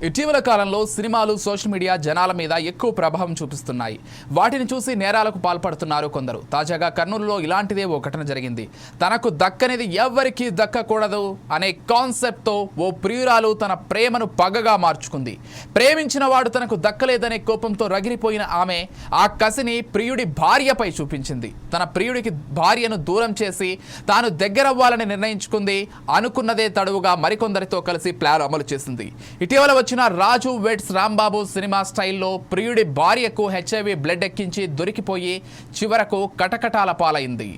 ఇటీవల కాలంలో సినిమాలు సోషల్ మీడియా జనాల మీద ఎక్కువ ప్రభావం చూపిస్తున్నాయి. వాటిని చూసి నేరాలకు పాల్పడుతున్నారు కొందరు. తాజాగా కర్నూలులో ఇలాంటిదే ఓ ఘటన జరిగింది. తనకు దక్కనిది ఎవ్వరికీ దక్కకూడదు అనే కాన్సెప్ట్తో ఓ ప్రియురాలు తన ప్రేమను పగగా మార్చుకుంది. ప్రేమించిన వాడు తనకు దక్కలేదనే కోపంతో రగిలిపోయిన ఆమె ఆ కసిని ప్రియుడి భార్యపై చూపించింది. తన ప్రియుడికి భార్యను దూరం చేసి తాను దగ్గరవ్వాలని నిర్ణయించుకుంది. అనుకున్నదే తడువుగా మరికొందరితో కలిసి ప్లాన్ అమలు చేసింది. ఇటీవల వచ్చిన రాజు వెడ్స్ రాంబాబు సినిమా స్టైల్లో ప్రియుడి భార్యకు HIV బ్లడ్ ఎక్కించి దొరికిపోయి చివరకు కటకటాల పాలైంది.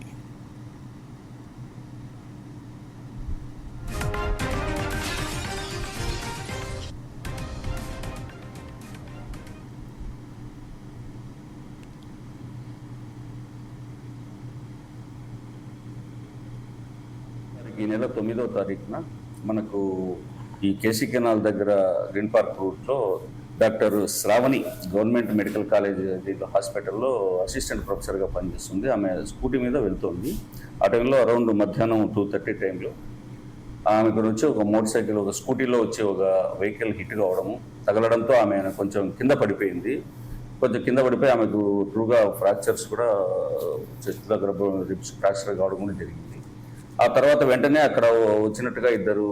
ఈ నెల 9వ తారీఖున మనకు ఈ కేసీ కెనాల్ దగ్గర గ్రీన్ పార్క్ రూట్లో doctor Shravani government medical college హాస్పిటల్లో అసిస్టెంట్ ప్రొఫెసర్గా పనిచేస్తుంది. ఆమె స్కూటీ మీద వెళ్తుంది. ఆ టైంలో అరౌండ్ మధ్యాహ్నం 2:30 టైంలో ఆమెకు వచ్చి ఒక మోటార్ సైకిల్ ఒక స్కూటీలో వచ్చి ఒక వెహికల్ హిట్ కావడము తగలడంతో ఆమె కొంచెం కింద పడిపోయింది. కొంచెం కింద పడిపోయి ఆమెకు ట్రూగా ఫ్రాక్చర్స్ కూడా చెస్ట్ దగ్గర రిబ్స్ ఫ్రాక్చర్ కావడం కూడా జరిగింది. ఆ తర్వాత వెంటనే అక్కడ వచ్చినట్టుగా ఇద్దరు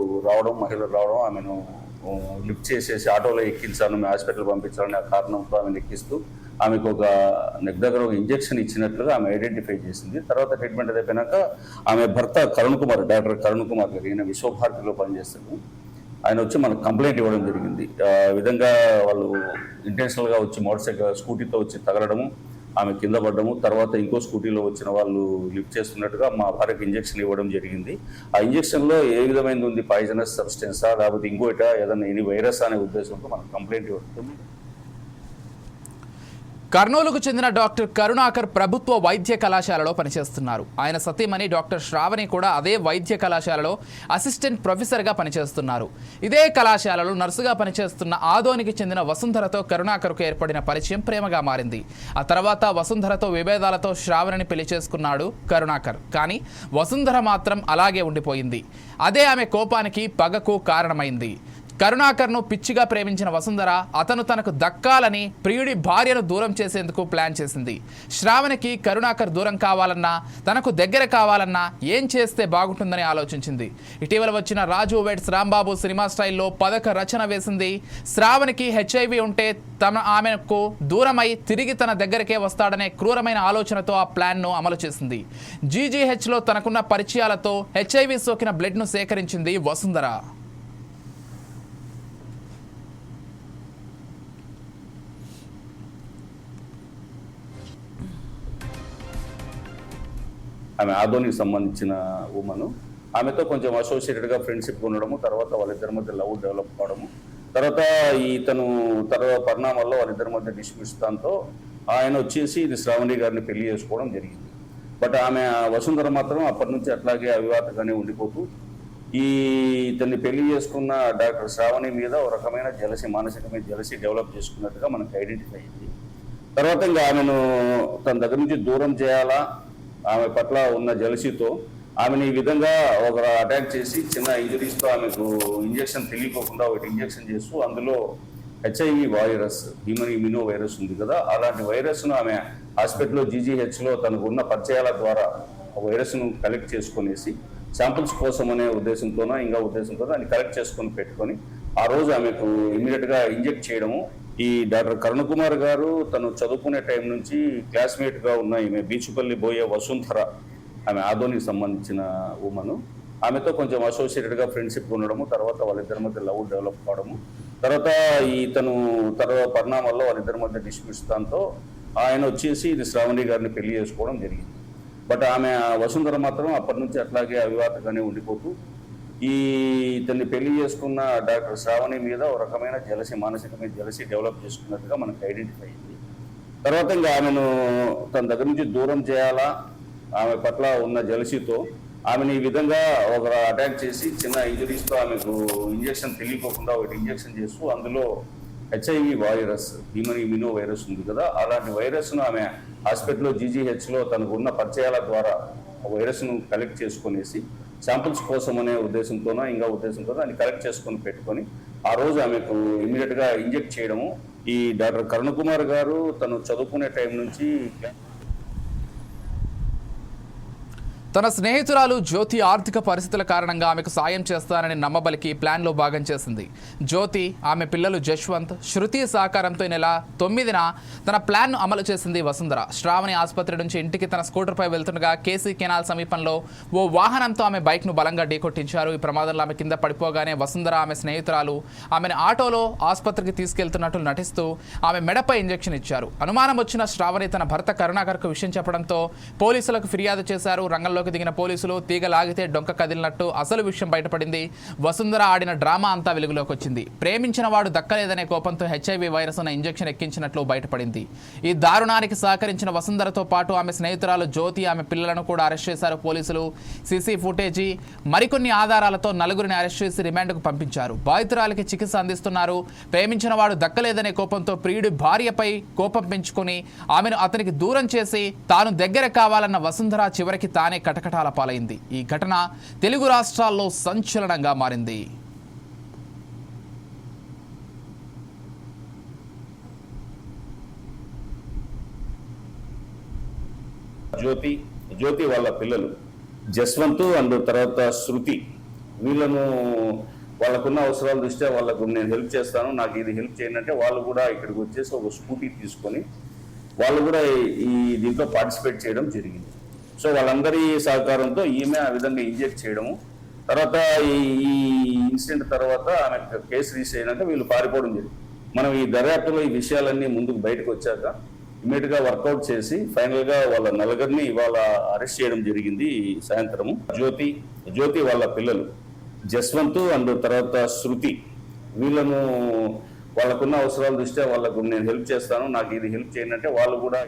మహిళలు రావడం ఆమెను లిఫ్ట్ చేసేసి ఆటోలో ఎక్కించాను, మేము హాస్పిటల్ పంపించాలని ఆ కారణంతో ఆమెను ఎక్కిస్తూ ఆమెకు ఒక నెక్ దగ్గర ఒక ఇంజెక్షన్ ఇచ్చినట్లుగా ఆమె ఐడెంటిఫై చేసింది. తర్వాత ట్రీట్మెంట్ అయిపోయినాక ఆమె భర్త డాక్టర్ కరుణ్ కుమార్ గారు, ఈయన విశ్వభారతిలో పనిచేస్తారు. ఆయన వచ్చి మనకు కంప్లైంట్ ఇవ్వడం జరిగింది. ఆ విధంగా వాళ్ళు ఇంటెన్షనల్గా వచ్చి మోటార్ సైకిల్ స్కూటీతో వచ్చి తగలడము, ఆమె కింద పడ్డము, తర్వాత ఇంకో స్కూటీలో వచ్చిన వాళ్ళు లిఫ్ట్ చేస్తున్నట్టుగా మా భార్యకు ఇంజెక్షన్ ఇవ్వడం జరిగింది. ఆ ఇంజెక్షన్లో ఏ విధమైనది ఉంది, పాయిజనస్ సబ్స్టెన్సా లేకపోతే ఇంకోట ఏదైనా ఎనీ వైరస్ అనే ఉద్దేశంతో మనకు కంప్లైంట్ ఇవ్వడం. కర్నూలుకు చెందిన డాక్టర్ కరుణాకర్ ప్రభుత్వ వైద్య కళాశాలలో పనిచేస్తున్నారు. ఆయన సతీమణి డాక్టర్ శ్రావణి కూడా అదే వైద్య కళాశాలలో అసిస్టెంట్ ప్రొఫెసర్గా పనిచేస్తున్నారు. ఇదే కళాశాలలో నర్సుగా పనిచేస్తున్న ఆదోనికి చెందిన వసుంధరతో కరుణాకర్కు ఏర్పడిన పరిచయం ప్రేమగా మారింది. ఆ తర్వాత వసుంధరతో విభేదాలతో శ్రావణిని పెళ్లి చేసుకున్నాడు కరుణాకర్. కానీ వసుంధర మాత్రం అలాగే ఉండిపోయింది. అదే ఆమె కోపానికి పగకు కారణమైంది. కరుణాకర్ను పిచ్చిగా ప్రేమించిన వసుంధర అతను తనకు దక్కాలని ప్రియుడి భార్యను దూరం చేసేందుకు ప్లాన్ చేసింది. శ్రావణికి కరుణాకర్ దూరం కావాలన్నా తనకు దగ్గర కావాలన్నా ఏం చేస్తే బాగుంటుందని ఆలోచించింది. ఇటీవల వచ్చిన రాజు వెడ్స్ రాంబాబు సినిమా స్టైల్లో పథక రచన వేసింది. శ్రావణికి HIV ఉంటే ఆమెకు దూరమై తిరిగి తన దగ్గరకే వస్తాడనే క్రూరమైన ఆలోచనతో ఆ ప్లాన్ను అమలు చేసింది. GGHలో తనకున్న పరిచయాలతో HIV సోకిన బ్లడ్ను సేకరించింది వసుంధర. ఆమె ఆదోనికి సంబంధించిన ఉమను, ఆమెతో కొంచెం అసోసియేటెడ్గా ఫ్రెండ్షిప్ ఉండడము, తర్వాత వాళ్ళిద్దరి మధ్య లవ్ డెవలప్ కావడము, తర్వాత తర్వాత పరిణామాల్లో వాళ్ళిద్దరి మధ్య డిస్మిస్టాన్తో ఆయన వచ్చేసి ఇది శ్రావణి గారిని పెళ్లి చేసుకోవడం జరిగింది. బట్ ఆమె వసుంధర మాత్రం అప్పటి నుంచి అట్లాగే అవివాతగానే ఉండిపోతూ ఇతన్ని పెళ్లి చేసుకున్న డాక్టర్ శ్రావణి మీద ఒక రకమైన మానసికమైన జలసి డెవలప్ చేసుకున్నట్టుగా మనకు ఐడెంటిఫై అయింది. తర్వాత ఇంకా ఆమెను తన దగ్గర నుంచి దూరం చేయాలా, ఆమె పట్ల ఉన్న జలసీతో ఆమెను ఈ విధంగా ఒక అటాక్ చేసి చిన్న ఇంజరీస్తో ఆమెకు ఇంజెక్షన్ తెలియకోకుండా ఒకటి ఇంజెక్షన్ చేస్తూ అందులో HIV virus, human immuno virus ఉంది కదా, అలాంటి వైరస్ను ఆమె హాస్పిటల్లో GGHలో తనకు ఉన్న పరిచయాల ద్వారా ఆ వైరస్ను కలెక్ట్ చేసుకునేసి శాంపుల్స్ కోసం అనే ఉద్దేశంతో దాన్ని కలెక్ట్ చేసుకొని పెట్టుకొని ఆ రోజు ఆమెకు ఇమీడియట్గా ఇంజెక్ట్ చేయడము. ఈ డాక్టర్ కరుణ్ కుమార్ గారు తను చదువుకునే టైం నుంచి క్లాస్మేట్గా ఉన్న ఈమె బీచుపల్లి బోయే వసుంధర, ఆమె ఆదోనికి సంబంధించిన ఉమను, ఆమెతో కొంచెం అసోసియేటెడ్గా ఫ్రెండ్షిప్ ఉండడము, తర్వాత వాళ్ళిద్దరి మధ్య లవ్ డెవలప్ కావడము, తర్వాత తర్వాత పరిణామాల్లో వాళ్ళిద్దరి మధ్య డిస్మిస్టాన్తో ఆయన వచ్చేసి ఇది శ్రావణి గారిని పెళ్లి చేసుకోవడం జరిగింది. బట్ ఆమె వసుంధర మాత్రం అప్పటి నుంచి అట్లాగే అవివాతగానే ఉండిపోతూ ఇతన్ని పెళ్లి చేసుకున్న డాక్టర్ శ్రావణి మీద ఒక రకమైన మానసికమైన జలసి డెవలప్ చేసుకున్నట్టుగా మనకు ఐడెంటిఫై అయింది. తర్వాత ఇంకా ఆమెను తన దగ్గర నుంచి దూరం చేయాలా, ఆమె పట్ల ఉన్న జలసీతో ఆమెను ఈ విధంగా ఒక అటాక్ చేసి చిన్న ఇంజరీస్తో ఆమెకు ఇంజెక్షన్ తెలియకోకుండా ఒకటి ఇంజెక్షన్ చేస్తూ అందులో HIV virus, human immuno virus ఉంది కదా, అలాంటి వైరస్ను ఆమె హాస్పిటల్లో GGHలో తనకు ఉన్న పరిచయాల ద్వారా ఆ వైరస్ను కలెక్ట్ చేసుకునేసి శాంపుల్స్ కోసం అనే ఉద్దేశంతో దాన్ని కలెక్ట్ చేసుకొని పెట్టుకొని ఆ రోజు ఆమెకు ఇమీడియట్ గా ఇంజెక్ట్ చేయడము. ఈ డాక్టర్ కరుణ కుమార్ గారు తను చదువుకునే టైం నుంచి తన స్నేహితురాలు జ్యోతి ఆర్థిక పరిస్థితుల కారణంగా ఆమెకు సాయం చేస్తానని నమ్మబలికి ప్లాన్లో భాగం చేసింది. జ్యోతి, ఆమె పిల్లలు జశ్వంత్, శృతి సహకారంతో ఈ నెల 9న తన ప్లాన్ను అమలు చేసింది వసుంధర. శ్రావణి ఆసుపత్రి నుంచి ఇంటికి తన స్కూటర్పై వెళ్తుండగా కేసీ కెనాల్ సమీపంలో ఓ వాహనంతో ఆమె బైక్ను బలంగా ఢీకొట్టించారు. ఈ ప్రమాదంలో ఆమె కింద పడిపోగానే వసుంధర, ఆమె స్నేహితురాలు ఆమెను ఆటోలో ఆసుపత్రికి తీసుకెళ్తున్నట్లు నటిస్తూ ఆమె మెడపై ఇంజెక్షన్ ఇచ్చారు. అనుమానం వచ్చిన శ్రావణి తన భర్త కరుణాకర్కు విషయం చెప్పడంతో పోలీసులకు ఫిర్యాదు చేశారు. రంగంలో దిగిన పోలీసులు తీగ లాగితే డొంక కదిలినట్టు అసలు విషయం బయటపడింది. వసుంధర ఆడిన డ్రామా అంతా వెలుగులోకి వచ్చింది. ప్రేమించిన వాడు దక్కలేదనే కోపంతో హెచ్ఐవి వైరస్ ఉన్న ఇంజెక్షన్ ఎక్కించినట్లు బయటపడింది. ఈ దారుణానికి సహకరించిన వసుంధరతో పాటు ఆమె స్నేహితురాలు జ్యోతి, ఆమె పిల్లలను కూడా అరెస్ట్ చేశారు పోలీసులు. సీసీ ఫుటేజీ, మరికొన్ని ఆధారాలతో నలుగురిని అరెస్ట్ చేసి రిమాండ్కు పంపించారు. బాధితురాలికి చికిత్స అందిస్తున్నారు. ప్రేమించిన వాడు దక్కలేదనే కోపంతో ప్రియుడి భార్యపై కోపం పెంచుకొని ఆమెను అతనికి దూరం చేసి తాను దగ్గర కావాలన్న వసుంధర చివరికి తానే కటకటాల పాలైంది. ఈ ఘటన తెలుగు రాష్ట్రాల్లో సంచలనంగా మారింది. జ్యోతి వాళ్ళ పిల్లలు జస్వంత్ అండ్ తర్వాత శృతి, వీళ్ళను వాళ్ళకున్న అవసరాల దృష్ట్యా వాళ్ళకు నేను హెల్ప్ చేస్తాను, నాకు ఇది హెల్ప్ చేయండి అంటే వాళ్ళు కూడా ఇక్కడికి వచ్చేసి ఒక స్కూటీ తీసుకొని వాళ్ళు కూడా ఈ దీంట్లో పార్టిసిపేట్ చేయడం జరిగింది. సో వాళ్ళందరి సహకారంతో ఈమె ఆ విధంగా ఇంజెక్ట్ చేయడము. తర్వాత ఈ ఇన్సిడెంట్ తర్వాత ఆమె కేసు రిజిస్టర్ అయినాక వీళ్ళు పారిపోవడం జరిగింది. మనం ఈ దర్యాప్తులో ఈ విషయాలన్నీ ముందుకు బయటకు వచ్చాక ఇమీడియట్ గా వర్కౌట్ చేసి ఫైనల్ గా వాళ్ళ నలుగురిని ఇవాళ అరెస్ట్ చేయడం జరిగింది సాయంత్రము. జ్యోతి వాళ్ళ పిల్లలు జస్వంత్ అండ్ తర్వాత శృతి, వీళ్ళను వాళ్ళకున్న అవసరాల దృష్ట్యా వాళ్ళకు నేను హెల్ప్ చేస్తాను, నాకు ఇది హెల్ప్ చేయండి అంటే వాళ్ళు కూడా